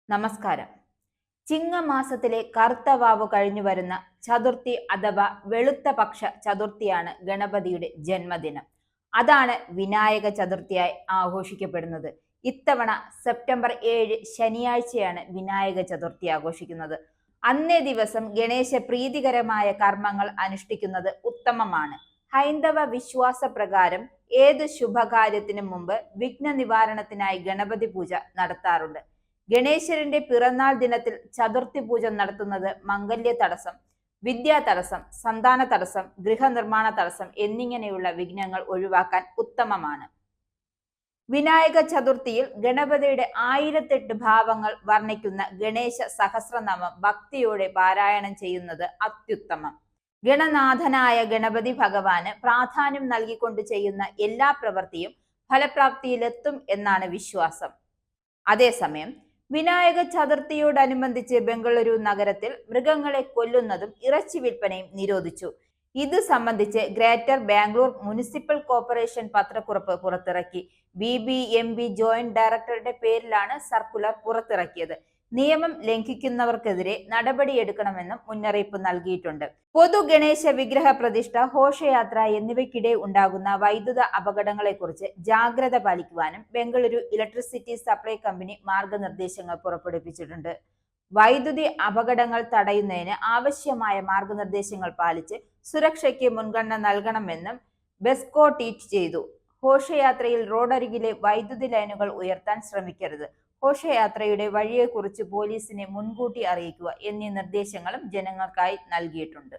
നമസ്കാരം. ചിങ്ങമാസത്തിലെ കറുത്ത വാവ് കഴിഞ്ഞു വരുന്ന ചതുർത്ഥി അഥവാ വെളുത്ത പക്ഷ ചതുർത്ഥിയാണ് ഗണപതിയുടെ ജന്മദിനം. അതാണ് വിനായക ചതുർത്ഥിയായി ആഘോഷിക്കപ്പെടുന്നത്. ഇത്തവണ സെപ്റ്റംബർ 7 ശനിയാഴ്ചയാണ് വിനായക ചതുർത്ഥി ആഘോഷിക്കുന്നത്. അന്നേ ദിവസം ഗണേശ പ്രീതികരമായ കർമ്മങ്ങൾ അനുഷ്ഠിക്കുന്നത് ഉത്തമമാണ്. ഹൈന്ദവ വിശ്വാസ പ്രകാരം ഏത് ശുഭകാര്യത്തിനു മുമ്പ് വിഘ്ന നിവാരണത്തിനായി ഗണപതി പൂജ നടത്താറുണ്ട്. ഗണേശന്റെ പിറന്നാൾ ദിനത്തിൽ ചതുർത്ഥി പൂജ നടത്തുന്നത് മംഗല്യ തടസ്സം, വിദ്യാ തടസ്സം, സന്താന തടസ്സം, ഗൃഹനിർമ്മാണ തടസ്സം എന്നിങ്ങനെയുള്ള വിഘ്നങ്ങൾ ഒഴിവാക്കാൻ ഉത്തമമാണ്. വിനായക ചതുർത്ഥിയിൽ ഗണപതിയുടെ 1008 ഭാവങ്ങൾ വർണ്ണിക്കുന്ന ഗണേശ സഹസ്രനാമം ഭക്തിയോടെ പാരായണം ചെയ്യുന്നത് അത്യുത്തമം. ഗണനാഥനായ ഗണപതി ഭഗവാന് പ്രാധാന്യം നൽകിക്കൊണ്ട് ചെയ്യുന്ന എല്ലാ പ്രവൃത്തിയും ഫലപ്രാപ്തിയിലെത്തും എന്നാണ് വിശ്വാസം. അതേസമയം വിനായക ചതുർത്ഥിയോടനുബന്ധിച്ച് ബംഗളൂരു നഗരത്തിൽ മൃഗങ്ങളെ കൊല്ലുന്നതും ഇറച്ചി വിൽപ്പനയും നിരോധിച്ചു. ഇത് സംബന്ധിച്ച് ഗ്രേറ്റർ ബാംഗ്ലൂർ മുനിസിപ്പൽ കോർപ്പറേഷൻ പത്രക്കുറിപ്പ് പുറത്തിറക്കി. BBMP ജോയിന്റ് ഡയറക്ടറുടെ പേരിലാണ് സർക്കുലർ പുറത്തിറക്കിയത്. നിയമം ലംഘിക്കുന്നവർക്കെതിരെ നടപടിയെടുക്കണമെന്നും മുന്നറിയിപ്പ് നൽകിയിട്ടുണ്ട്. പൊതു ഗണേശ വിഗ്രഹ പ്രതിഷ്ഠ, ഘോഷയാത്ര എന്നിവയ്ക്കിടെ ഉണ്ടാകുന്ന വൈദ്യുത അപകടങ്ങളെക്കുറിച്ച് ജാഗ്രത പാലിക്കുവാനും ബംഗളൂരു ഇലക്ട്രിസിറ്റി സപ്ലൈ കമ്പനി മാർഗനിർദ്ദേശങ്ങൾ പുറപ്പെടുവിച്ചിട്ടുണ്ട്. വൈദ്യുതി അപകടങ്ങൾ തടയുന്നതിന് ആവശ്യമായ മാർഗനിർദ്ദേശങ്ങൾ പാലിച്ച് സുരക്ഷയ്ക്ക് മുൻഗണന നൽകണമെന്നും ബെസ്കോ ട്വീറ്റ് ചെയ്തു. ഘോഷയാത്രയിൽ റോഡരികിലെ വൈദ്യുതി ലൈനുകൾ ഉയർത്താൻ ശ്രമിക്കരുത്. ഘോഷയാത്രയുടെ വഴിയെക്കുറിച്ച് പോലീസിനെ മുൻകൂട്ടി അറിയിക്കുക എന്നീ നിർദ്ദേശങ്ങളും ജനങ്ങൾക്കായി നൽകിയിട്ടുണ്ട്.